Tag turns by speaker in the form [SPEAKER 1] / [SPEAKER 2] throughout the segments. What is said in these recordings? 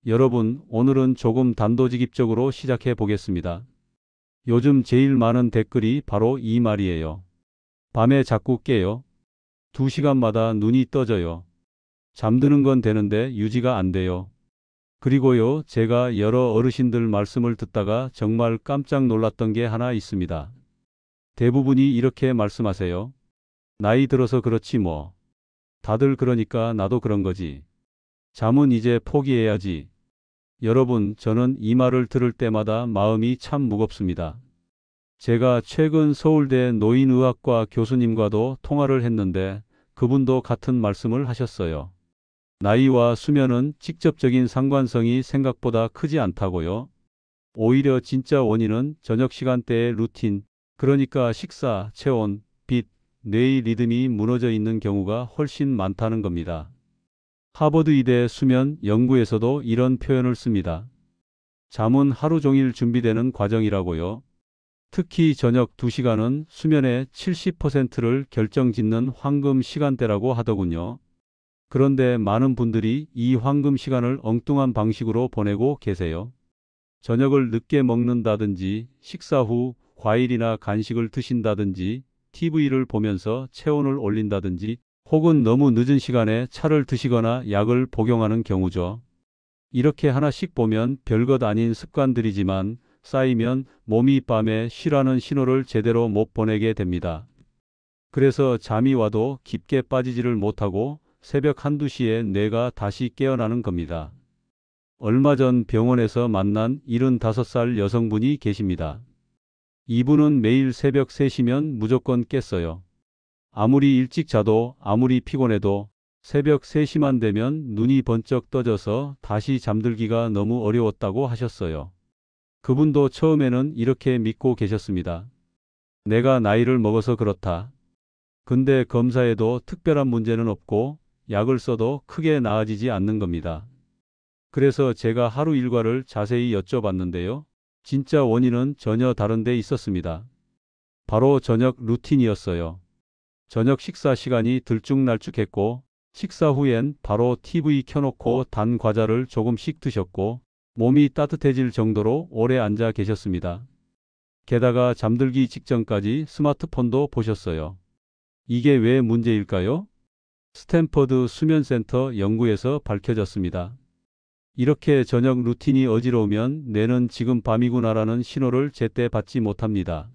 [SPEAKER 1] 여러분, 오늘은 조금 단도직입적으로 시작해 보겠습니다. 요즘 제일 많은 댓글이 바로 이 말이에요. 밤에 자꾸 깨요. 2시간마다 눈이 떠져요. 잠드는 건 되는데 유지가 안 돼요. 그리고요, 제가 여러 어르신들 말씀을 듣다가 정말 깜짝 놀랐던 게 하나 있습니다. 대부분이 이렇게 말씀하세요. 나이 들어서 그렇지 뭐. 다들 그러니까 나도 그런 거지. 잠은 이제 포기해야지. 여러분, 저는 이 말을 들을 때마다 마음이 참 무겁습니다. 제가 최근 서울대 노인의학과 교수님과도 통화를 했는데 그분도 같은 말씀을 하셨어요. 나이와 수면은 직접적인 상관성이 생각보다 크지 않다고요. 오히려 진짜 원인은 저녁 시간대의 루틴, 그러니까 식사, 체온, 빛, 뇌의 리듬이 무너져 있는 경우가 훨씬 많다는 겁니다. 하버드 의대 수면 연구에서도 이런 표현을 씁니다. 잠은 하루 종일 준비되는 과정이라고요. 특히 저녁 2시간은 수면의 70%를 결정짓는 황금 시간대라고 하더군요. 그런데 많은 분들이 이 황금 시간을 엉뚱한 방식으로 보내고 계세요. 저녁을 늦게 먹는다든지, 식사 후 과일이나 간식을 드신다든지, TV를 보면서 체온을 올린다든지, 혹은 너무 늦은 시간에 차를 드시거나 약을 복용하는 경우죠. 이렇게 하나씩 보면 별것 아닌 습관들이지만 쌓이면 몸이 밤에 쉬라는 신호를 제대로 못 보내게 됩니다. 그래서 잠이 와도 깊게 빠지지를 못하고 새벽 1, 2시에 뇌가 다시 깨어나는 겁니다. 얼마 전 병원에서 만난 75살 여성분이 계십니다. 이분은 매일 새벽 3시면 무조건 깼어요. 아무리 일찍 자도 아무리 피곤해도 새벽 3시만 되면 눈이 번쩍 떠져서 다시 잠들기가 너무 어려웠다고 하셨어요. 그분도 처음에는 이렇게 믿고 계셨습니다. 내가 나이를 먹어서 그렇다. 근데 검사에도 특별한 문제는 없고 약을 써도 크게 나아지지 않는 겁니다. 그래서 제가 하루 일과를 자세히 여쭤봤는데요. 진짜 원인은 전혀 다른 데 있었습니다. 바로 저녁 루틴이었어요. 저녁 식사 시간이 들쭉날쭉했고 식사 후엔 바로 TV 켜놓고 단 과자를 조금씩 드셨고 몸이 따뜻해질 정도로 오래 앉아 계셨습니다. 게다가 잠들기 직전까지 스마트폰도 보셨어요. 이게 왜 문제일까요? 스탠퍼드 수면센터 연구에서 밝혀졌습니다. 이렇게 저녁 루틴이 어지러우면 뇌는 지금 밤이구나라는 신호를 제때 받지 못합니다.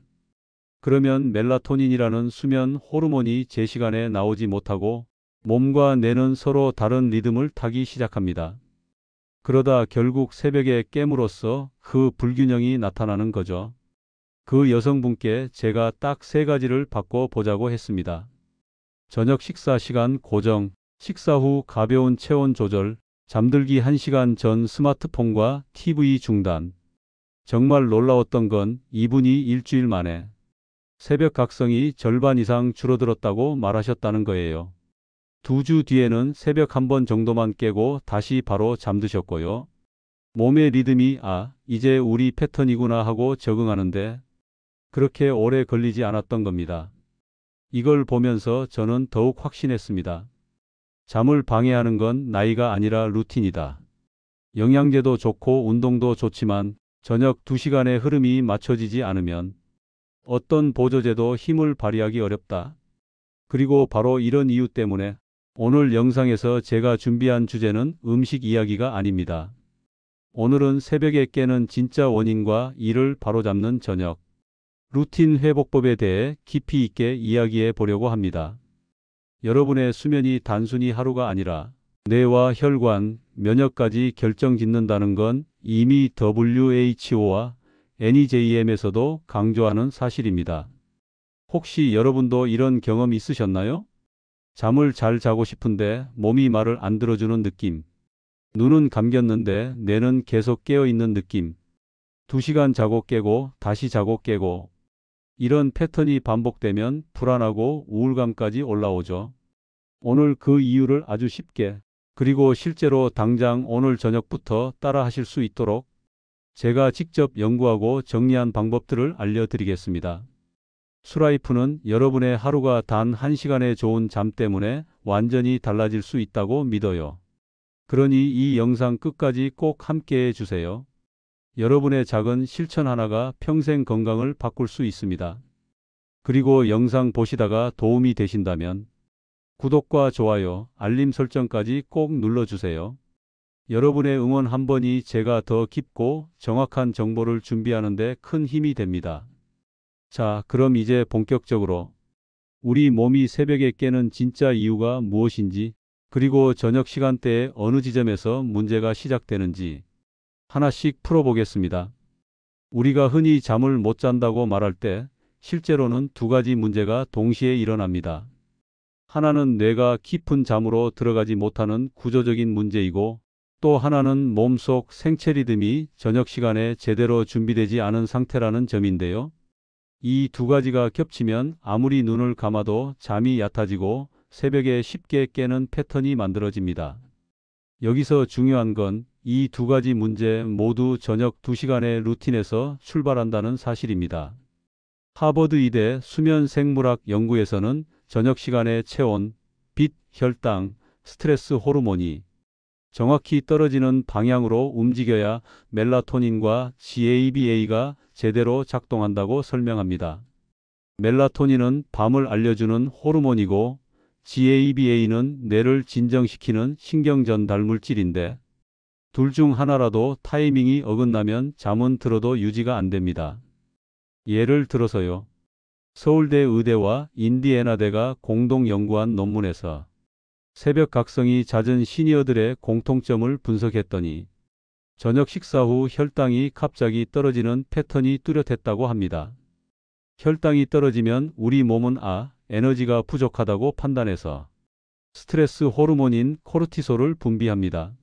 [SPEAKER 1] 그러면 멜라토닌이라는 수면 호르몬이 제 시간에 나오지 못하고 몸과 뇌는 서로 다른 리듬을 타기 시작합니다. 그러다 결국 새벽에 깨므로써 그 불균형이 나타나는 거죠. 그 여성분께 제가 딱 3가지를 바꿔보자고 했습니다. 저녁 식사 시간 고정, 식사 후 가벼운 체온 조절, 잠들기 1시간 전 스마트폰과 TV 중단. 정말 놀라웠던 건 이분이 일주일 만에 새벽 각성이 절반 이상 줄어들었다고 말하셨다는 거예요. 2주 뒤에는 새벽 1번 정도만 깨고 다시 바로 잠드셨고요. 몸의 리듬이 이제 우리 패턴이구나 하고 적응하는데 그렇게 오래 걸리지 않았던 겁니다. 이걸 보면서 저는 더욱 확신했습니다. 잠을 방해하는 건 나이가 아니라 루틴이다. 영양제도 좋고 운동도 좋지만 저녁 2시간의 흐름이 맞춰지지 않으면 어떤 보조제도 힘을 발휘하기 어렵다. 그리고 바로 이런 이유 때문에 오늘 영상에서 제가 준비한 주제는 음식 이야기가 아닙니다. 오늘은 새벽에 깨는 진짜 원인과 이를 바로잡는 저녁 루틴 회복법에 대해 깊이 있게 이야기해 보려고 합니다. 여러분의 수면이 단순히 하루가 아니라 뇌와 혈관, 면역까지 결정짓는다는 건 이미 WHO와 NEJM에서도 강조하는 사실입니다. 혹시 여러분도 이런 경험 있으셨나요? 잠을 잘 자고 싶은데 몸이 말을 안 들어주는 느낌. 눈은 감겼는데 뇌는 계속 깨어 있는 느낌. 2시간 자고 깨고 다시 자고 깨고. 이런 패턴이 반복되면 불안하고 우울감까지 올라오죠. 오늘 그 이유를 아주 쉽게, 그리고 실제로 당장 오늘 저녁부터 따라 하실 수 있도록 제가 직접 연구하고 정리한 방법들을 알려드리겠습니다. 수라이프는 여러분의 하루가 단 1시간의 좋은 잠 때문에 완전히 달라질 수 있다고 믿어요. 그러니 이 영상 끝까지 꼭 함께해 주세요. 여러분의 작은 실천 하나가 평생 건강을 바꿀 수 있습니다. 그리고 영상 보시다가 도움이 되신다면 구독과 좋아요, 알림 설정까지 꼭 눌러주세요. 여러분의 응원 한 번이 제가 더 깊고 정확한 정보를 준비하는 데 큰 힘이 됩니다. 자, 그럼 이제 본격적으로 우리 몸이 새벽에 깨는 진짜 이유가 무엇인지, 그리고 저녁 시간대에 어느 지점에서 문제가 시작되는지 하나씩 풀어보겠습니다. 우리가 흔히 잠을 못 잔다고 말할 때 실제로는 두 가지 문제가 동시에 일어납니다. 하나는 뇌가 깊은 잠으로 들어가지 못하는 구조적인 문제이고, 또 하나는 몸속 생체 리듬이 저녁 시간에 제대로 준비되지 않은 상태라는 점인데요. 이 두 가지가 겹치면 아무리 눈을 감아도 잠이 얕아지고 새벽에 쉽게 깨는 패턴이 만들어집니다. 여기서 중요한 건 이 두 가지 문제 모두 저녁 2시간의 루틴에서 출발한다는 사실입니다. 하버드 의대 수면 생물학 연구에서는 저녁 시간의 체온, 빛, 혈당, 스트레스 호르몬이 정확히 떨어지는 방향으로 움직여야 멜라토닌과 GABA가 제대로 작동한다고 설명합니다. 멜라토닌은 밤을 알려주는 호르몬이고, GABA는 뇌를 진정시키는 신경전달 물질인데, 둘 중 하나라도 타이밍이 어긋나면 잠은 들어도 유지가 안 됩니다. 예를 들어서요. 서울대 의대와 인디애나대가 공동 연구한 논문에서 새벽 각성이 잦은 시니어들의 공통점을 분석했더니 저녁 식사 후 혈당이 갑자기 떨어지는 패턴이 뚜렷했다고 합니다. 혈당이 떨어지면 우리 몸은 에너지가 부족하다고 판단해서 스트레스 호르몬인 코르티솔을 분비합니다.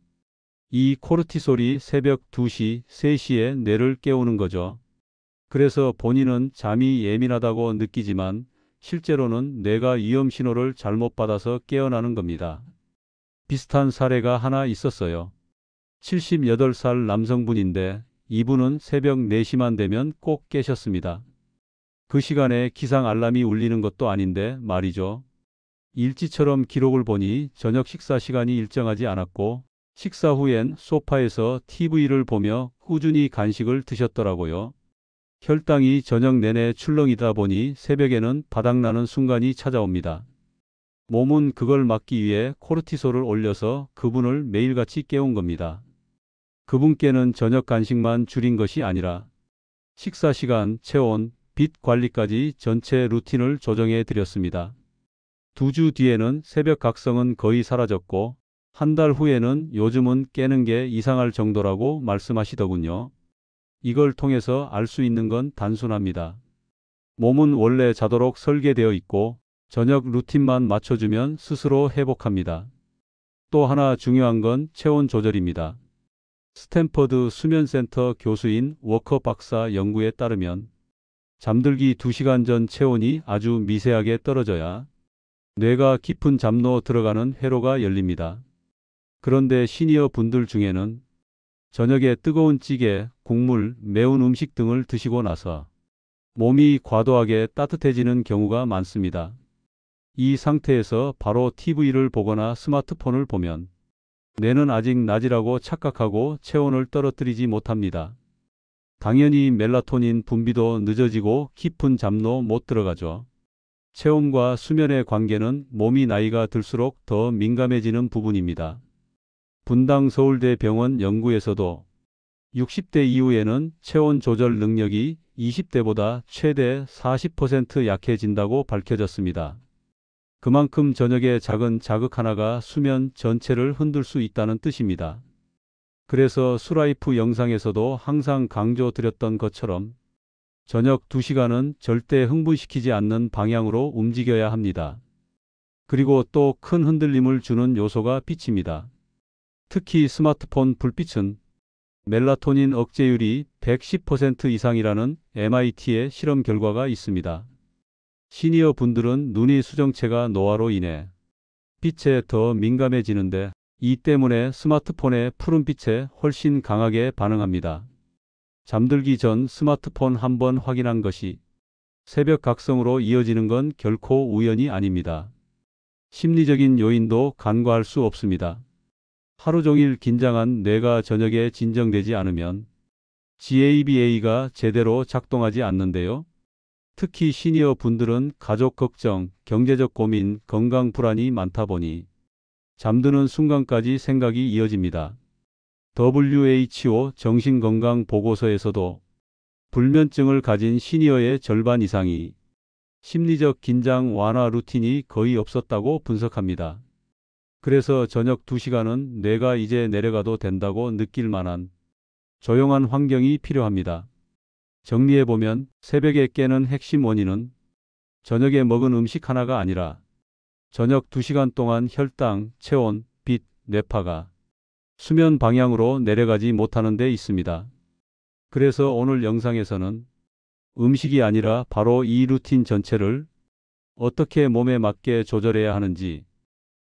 [SPEAKER 1] 이 코르티솔이 새벽 2시, 3시에 뇌를 깨우는 거죠. 그래서 본인은 잠이 예민하다고 느끼지만 실제로는 뇌가 위험 신호를 잘못 받아서 깨어나는 겁니다. 비슷한 사례가 하나 있었어요. 78살 남성분인데 이분은 새벽 4시만 되면 꼭 깨셨습니다. 그 시간에 기상 알람이 울리는 것도 아닌데 말이죠. 일지처럼 기록을 보니 저녁 식사 시간이 일정하지 않았고, 식사 후엔 소파에서 TV를 보며 꾸준히 간식을 드셨더라고요. 혈당이 저녁 내내 출렁이다 보니 새벽에는 바닥나는 순간이 찾아옵니다. 몸은 그걸 막기 위해 코르티솔을 올려서 그분을 매일같이 깨운 겁니다. 그분께는 저녁 간식만 줄인 것이 아니라 식사 시간, 체온, 빛 관리까지 전체 루틴을 조정해 드렸습니다. 2주 뒤에는 새벽 각성은 거의 사라졌고, 한 달 후에는 요즘은 깨는 게 이상할 정도라고 말씀하시더군요. 이걸 통해서 알 수 있는 건 단순합니다. 몸은 원래 자도록 설계되어 있고 저녁 루틴만 맞춰주면 스스로 회복합니다. 또 하나 중요한 건 체온 조절입니다. 스탠퍼드 수면센터 교수인 워커 박사 연구에 따르면 잠들기 2시간 전 체온이 아주 미세하게 떨어져야 뇌가 깊은 잠로 들어가는 회로가 열립니다. 그런데 시니어 분들 중에는 저녁에 뜨거운 찌개, 국물, 매운 음식 등을 드시고 나서 몸이 과도하게 따뜻해지는 경우가 많습니다. 이 상태에서 바로 TV를 보거나 스마트폰을 보면 뇌는 아직 낮이라고 착각하고 체온을 떨어뜨리지 못합니다. 당연히 멜라토닌 분비도 늦어지고 깊은 잠로 못 들어가죠. 체온과 수면의 관계는 몸이 나이가 들수록 더 민감해지는 부분입니다. 분당 서울대병원 연구에서도 60대 이후에는 체온 조절 능력이 20대보다 최대 40% 약해진다고 밝혀졌습니다. 그만큼 저녁에 작은 자극 하나가 수면 전체를 흔들 수 있다는 뜻입니다. 그래서 수라이프 영상에서도 항상 강조드렸던 것처럼 저녁 2시간은 절대 흥분시키지 않는 방향으로 움직여야 합니다. 그리고 또 큰 흔들림을 주는 요소가 빛입니다. 특히 스마트폰 불빛은 멜라토닌 억제율이 110% 이상이라는 MIT의 실험 결과가 있습니다. 시니어 분들은 눈이 수정체가 노화로 인해 빛에 더 민감해지는데, 이 때문에 스마트폰의 푸른빛에 훨씬 강하게 반응합니다. 잠들기 전 스마트폰 한번 확인한 것이 새벽 각성으로 이어지는 건 결코 우연이 아닙니다. 심리적인 요인도 간과할 수 없습니다. 하루 종일 긴장한 뇌가 저녁에 진정되지 않으면 GABA가 제대로 작동하지 않는데요. 특히 시니어 분들은 가족 걱정, 경제적 고민, 건강 불안이 많다 보니 잠드는 순간까지 생각이 이어집니다. WHO 정신건강보고서에서도 불면증을 가진 시니어의 절반 이상이 심리적 긴장 완화 루틴이 거의 없었다고 분석합니다. 그래서 저녁 2시간은 뇌가 이제 내려가도 된다고 느낄 만한 조용한 환경이 필요합니다. 정리해보면 새벽에 깨는 핵심 원인은 저녁에 먹은 음식 하나가 아니라 저녁 2시간 동안 혈당, 체온, 빛, 뇌파가 수면 방향으로 내려가지 못하는 데 있습니다. 그래서 오늘 영상에서는 음식이 아니라 바로 이 루틴 전체를 어떻게 몸에 맞게 조절해야 하는지,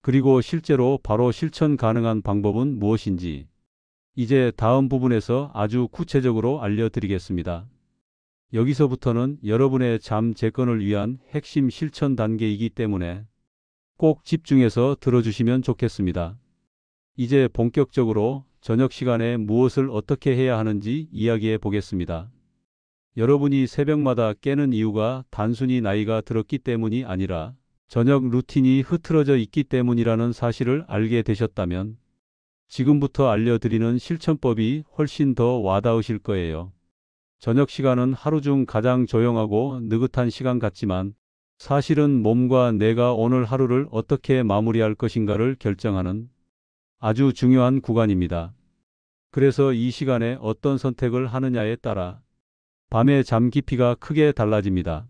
[SPEAKER 1] 그리고 실제로 바로 실천 가능한 방법은 무엇인지 이제 다음 부분에서 아주 구체적으로 알려드리겠습니다. 여기서부터는 여러분의 잠 재건을 위한 핵심 실천 단계이기 때문에 꼭 집중해서 들어주시면 좋겠습니다. 이제 본격적으로 저녁 시간에 무엇을 어떻게 해야 하는지 이야기해 보겠습니다. 여러분이 새벽마다 깨는 이유가 단순히 나이가 들었기 때문이 아니라 저녁 루틴이 흐트러져 있기 때문이라는 사실을 알게 되셨다면 지금부터 알려드리는 실천법이 훨씬 더 와닿으실 거예요. 저녁 시간은 하루 중 가장 조용하고 느긋한 시간 같지만 사실은 몸과 뇌가 오늘 하루를 어떻게 마무리할 것인가를 결정하는 아주 중요한 구간입니다. 그래서 이 시간에 어떤 선택을 하느냐에 따라 밤의 잠 깊이가 크게 달라집니다.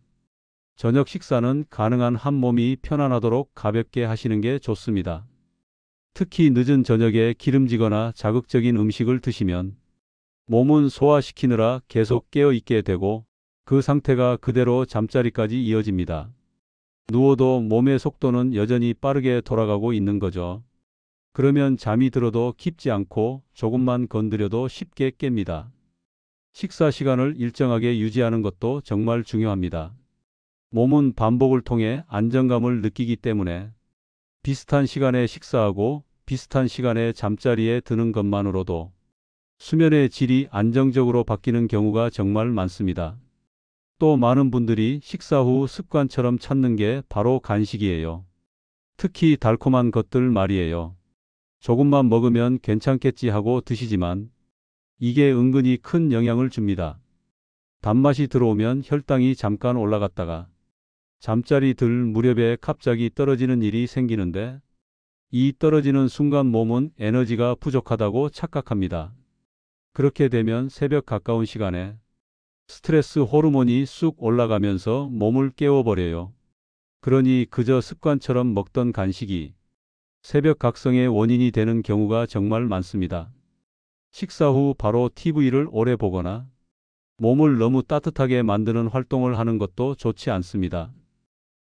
[SPEAKER 1] 저녁 식사는 가능한 한 몸이 편안하도록 가볍게 하시는 게 좋습니다. 특히 늦은 저녁에 기름지거나 자극적인 음식을 드시면 몸은 소화시키느라 계속 깨어 있게 되고 그 상태가 그대로 잠자리까지 이어집니다. 누워도 몸의 속도는 여전히 빠르게 돌아가고 있는 거죠. 그러면 잠이 들어도 깊지 않고 조금만 건드려도 쉽게 깹니다. 식사 시간을 일정하게 유지하는 것도 정말 중요합니다. 몸은 반복을 통해 안정감을 느끼기 때문에 비슷한 시간에 식사하고 비슷한 시간에 잠자리에 드는 것만으로도 수면의 질이 안정적으로 바뀌는 경우가 정말 많습니다. 또 많은 분들이 식사 후 습관처럼 찾는 게 바로 간식이에요. 특히 달콤한 것들 말이에요. 조금만 먹으면 괜찮겠지 하고 드시지만 이게 은근히 큰 영향을 줍니다. 단맛이 들어오면 혈당이 잠깐 올라갔다가 잠자리 들 무렵에 갑자기 떨어지는 일이 생기는데 이 떨어지는 순간 몸은 에너지가 부족하다고 착각합니다. 그렇게 되면 새벽 가까운 시간에 스트레스 호르몬이 쑥 올라가면서 몸을 깨워버려요. 그러니 그저 습관처럼 먹던 간식이 새벽 각성의 원인이 되는 경우가 정말 많습니다. 식사 후 바로 TV를 오래 보거나 몸을 너무 따뜻하게 만드는 활동을 하는 것도 좋지 않습니다.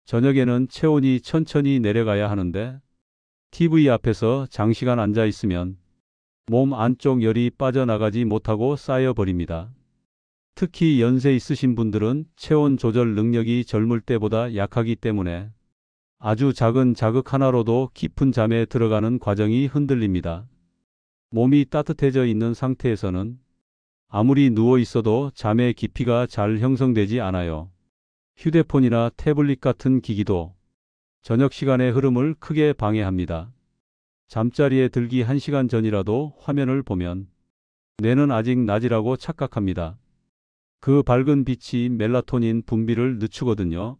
[SPEAKER 1] 저녁에는 체온이 천천히 내려가야 하는데 TV 앞에서 장시간 앉아 있으면 몸 안쪽 열이 빠져나가지 못하고 쌓여버립니다. 특히 연세 있으신 분들은 체온 조절 능력이 젊을 때보다 약하기 때문에 아주 작은 자극 하나로도 깊은 잠에 들어가는 과정이 흔들립니다. 몸이 따뜻해져 있는 상태에서는 아무리 누워 있어도 잠의 깊이가 잘 형성되지 않아요. 휴대폰이나 태블릿 같은 기기도 저녁 시간의 흐름을 크게 방해합니다. 잠자리에 들기 1시간 전이라도 화면을 보면 뇌는 아직 낮이라고 착각합니다. 그 밝은 빛이 멜라토닌 분비를 늦추거든요.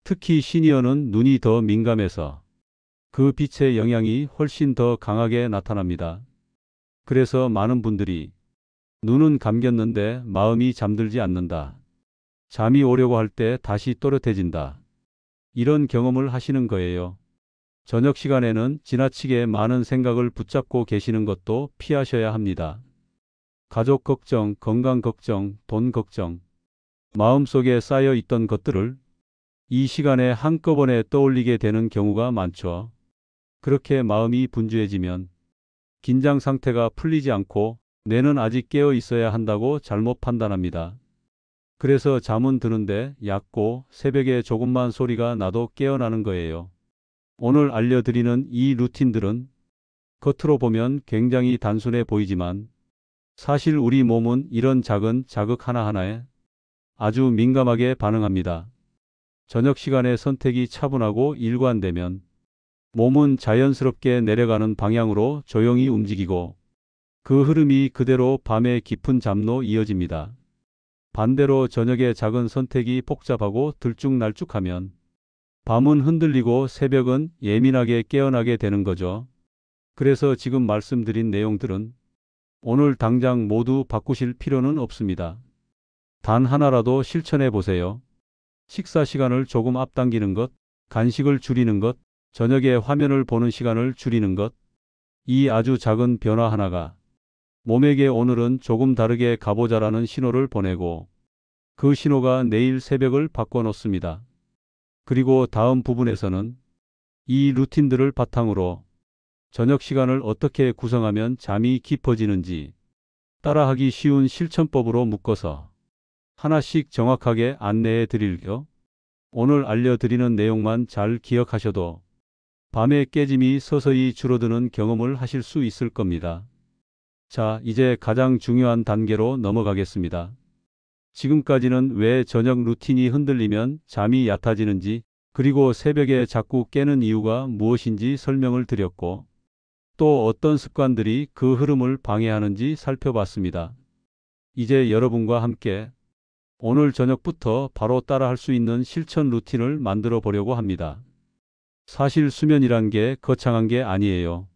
[SPEAKER 1] 특히 시니어는 눈이 더 민감해서 그 빛의 영향이 훨씬 더 강하게 나타납니다. 그래서 많은 분들이 눈은 감겼는데 마음이 잠들지 않는다. 잠이 오려고 할 때 다시 또렷해진다. 이런 경험을 하시는 거예요. 저녁 시간에는 지나치게 많은 생각을 붙잡고 계시는 것도 피하셔야 합니다. 가족 걱정, 건강 걱정, 돈 걱정, 마음속에 쌓여 있던 것들을 이 시간에 한꺼번에 떠올리게 되는 경우가 많죠. 그렇게 마음이 분주해지면 긴장 상태가 풀리지 않고 뇌는 아직 깨어 있어야 한다고 잘못 판단합니다. 그래서 잠은 드는데 얕고 새벽에 조금만 소리가 나도 깨어나는 거예요. 오늘 알려드리는 이 루틴들은 겉으로 보면 굉장히 단순해 보이지만 사실 우리 몸은 이런 작은 자극 하나하나에 아주 민감하게 반응합니다. 저녁 시간에 선택이 차분하고 일관되면 몸은 자연스럽게 내려가는 방향으로 조용히 움직이고 그 흐름이 그대로 밤의 깊은 잠로 이어집니다. 반대로 저녁에 작은 선택이 복잡하고 들쭉날쭉하면 밤은 흔들리고 새벽은 예민하게 깨어나게 되는 거죠. 그래서 지금 말씀드린 내용들은 오늘 당장 모두 바꾸실 필요는 없습니다. 단 하나라도 실천해 보세요. 식사 시간을 조금 앞당기는 것, 간식을 줄이는 것, 저녁에 화면을 보는 시간을 줄이는 것, 이 아주 작은 변화 하나가 몸에게 오늘은 조금 다르게 가보자라는 신호를 보내고 그 신호가 내일 새벽을 바꿔놓습니다. 그리고 다음 부분에서는 이 루틴들을 바탕으로 저녁 시간을 어떻게 구성하면 잠이 깊어지는지 따라하기 쉬운 실천법으로 묶어서 하나씩 정확하게 안내해 드릴게요. 오늘 알려드리는 내용만 잘 기억하셔도 밤의 깨짐이 서서히 줄어드는 경험을 하실 수 있을 겁니다. 자, 이제 가장 중요한 단계로 넘어가겠습니다. 지금까지는 왜 저녁 루틴이 흔들리면 잠이 얕아지는지, 그리고 새벽에 자꾸 깨는 이유가 무엇인지 설명을 드렸고, 또 어떤 습관들이 그 흐름을 방해하는지 살펴봤습니다. 이제 여러분과 함께 오늘 저녁부터 바로 따라할 수 있는 실천 루틴을 만들어 보려고 합니다. 사실 수면이란 게 거창한 게 아니에요.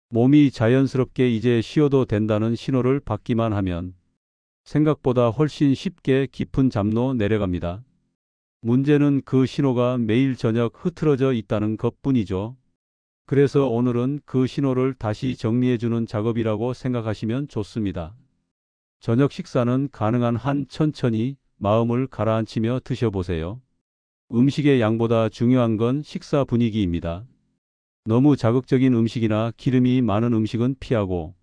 [SPEAKER 1] 몸이 자연스럽게 이제 쉬어도 된다는 신호를 받기만 하면 생각보다 훨씬 쉽게 깊은 잠로 내려갑니다. 문제는 그 신호가 매일 저녁 흐트러져 있다는 것뿐이죠. 그래서 오늘은 그 신호를 다시 정리해주는 작업이라고 생각하시면 좋습니다. 저녁 식사는 가능한 한 천천히 마음을 가라앉히며 드셔보세요. 음식의 양보다 중요한 건 식사 분위기입니다. 너무 자극적인 음식이나 기름이 많은 음식은 피하고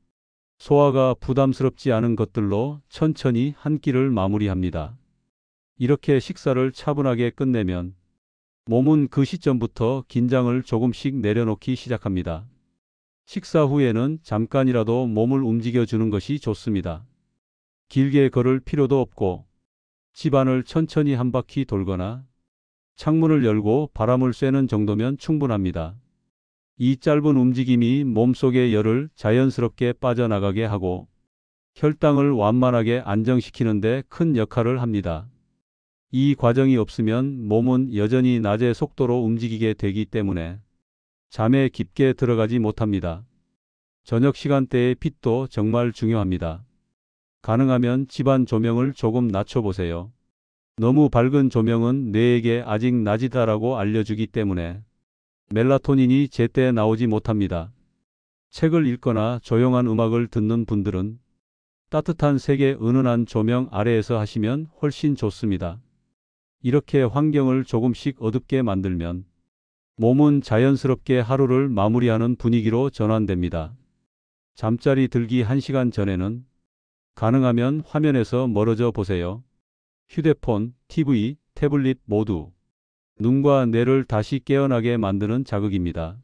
[SPEAKER 1] 소화가 부담스럽지 않은 것들로 천천히 한 끼를 마무리합니다. 이렇게 식사를 차분하게 끝내면 몸은 그 시점부터 긴장을 조금씩 내려놓기 시작합니다. 식사 후에는 잠깐이라도 몸을 움직여주는 것이 좋습니다. 길게 걸을 필요도 없고 집안을 천천히 한 바퀴 돌거나 창문을 열고 바람을 쐬는 정도면 충분합니다. 이 짧은 움직임이 몸속의 열을 자연스럽게 빠져나가게 하고 혈당을 완만하게 안정시키는 데 큰 역할을 합니다. 이 과정이 없으면 몸은 여전히 낮의 속도로 움직이게 되기 때문에 잠에 깊게 들어가지 못합니다. 저녁 시간대의 빛도 정말 중요합니다. 가능하면 집안 조명을 조금 낮춰보세요. 너무 밝은 조명은 뇌에게 아직 낮이다라고 알려주기 때문에 멜라토닌이 제때 나오지 못합니다. 책을 읽거나 조용한 음악을 듣는 분들은 따뜻한 색의 은은한 조명 아래에서 하시면 훨씬 좋습니다. 이렇게 환경을 조금씩 어둡게 만들면 몸은 자연스럽게 하루를 마무리하는 분위기로 전환됩니다. 잠자리 들기 1시간 전에는 가능하면 화면에서 멀어져 보세요. 휴대폰, TV, 태블릿 모두 눈과 뇌를 다시 깨어나게 만드는 자극입니다.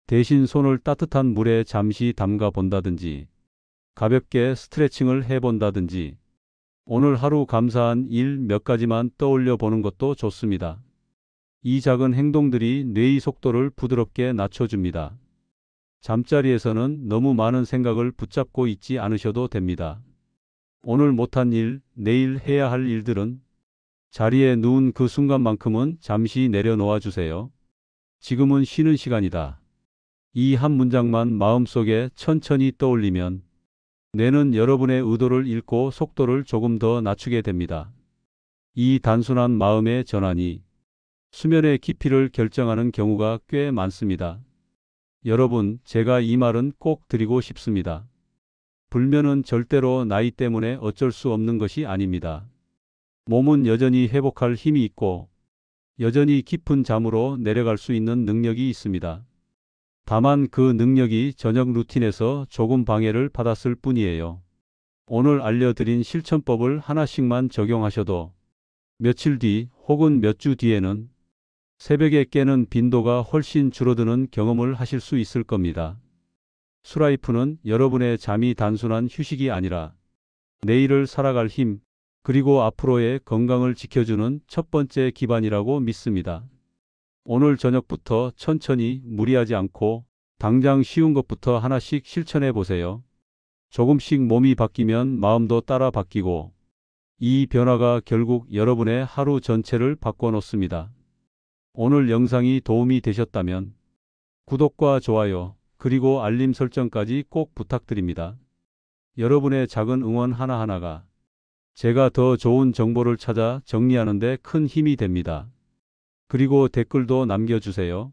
[SPEAKER 1] 대신 손을 따뜻한 물에 잠시 담가 본다든지 가볍게 스트레칭을 해본다든지 오늘 하루 감사한 일 몇 가지만 떠올려 보는 것도 좋습니다. 이 작은 행동들이 뇌의 속도를 부드럽게 낮춰줍니다. 잠자리에서는 너무 많은 생각을 붙잡고 있지 않으셔도 됩니다. 오늘 못한 일, 내일 해야 할 일들은 자리에 누운 그 순간만큼은 잠시 내려놓아 주세요. 지금은 쉬는 시간이다. 이 한 문장만 마음속에 천천히 떠올리면 뇌는 여러분의 의도를 읽고 속도를 조금 더 낮추게 됩니다. 이 단순한 마음의 전환이 수면의 깊이를 결정하는 경우가 꽤 많습니다. 여러분, 제가 이 말은 꼭 드리고 싶습니다. 불면은 절대로 나이 때문에 어쩔 수 없는 것이 아닙니다. 몸은 여전히 회복할 힘이 있고 여전히 깊은 잠으로 내려갈 수 있는 능력이 있습니다. 다만 그 능력이 저녁 루틴에서 조금 방해를 받았을 뿐이에요. 오늘 알려드린 실천법을 하나씩만 적용하셔도 며칠 뒤 혹은 몇 주 뒤에는 새벽에 깨는 빈도가 훨씬 줄어드는 경험을 하실 수 있을 겁니다. 수라이프는 여러분의 잠이 단순한 휴식이 아니라 내일을 살아갈 힘, 그리고 앞으로의 건강을 지켜주는 첫 번째 기반이라고 믿습니다. 오늘 저녁부터 천천히 무리하지 않고 당장 쉬운 것부터 하나씩 실천해 보세요. 조금씩 몸이 바뀌면 마음도 따라 바뀌고 이 변화가 결국 여러분의 하루 전체를 바꿔놓습니다. 오늘 영상이 도움이 되셨다면 구독과 좋아요, 그리고 알림 설정까지 꼭 부탁드립니다. 여러분의 작은 응원 하나하나가 제가 더 좋은 정보를 찾아 정리하는 데 큰 힘이 됩니다. 그리고 댓글도 남겨주세요.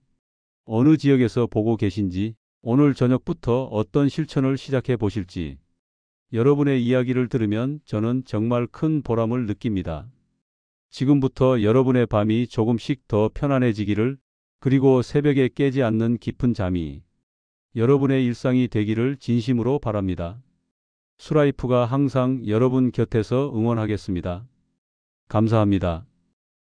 [SPEAKER 1] 어느 지역에서 보고 계신지, 오늘 저녁부터 어떤 실천을 시작해 보실지, 여러분의 이야기를 들으면 저는 정말 큰 보람을 느낍니다. 지금부터 여러분의 밤이 조금씩 더 편안해지기를, 그리고 새벽에 깨지 않는 깊은 잠이 여러분의 일상이 되기를 진심으로 바랍니다. 수라이프가 항상 여러분 곁에서 응원하겠습니다. 감사합니다.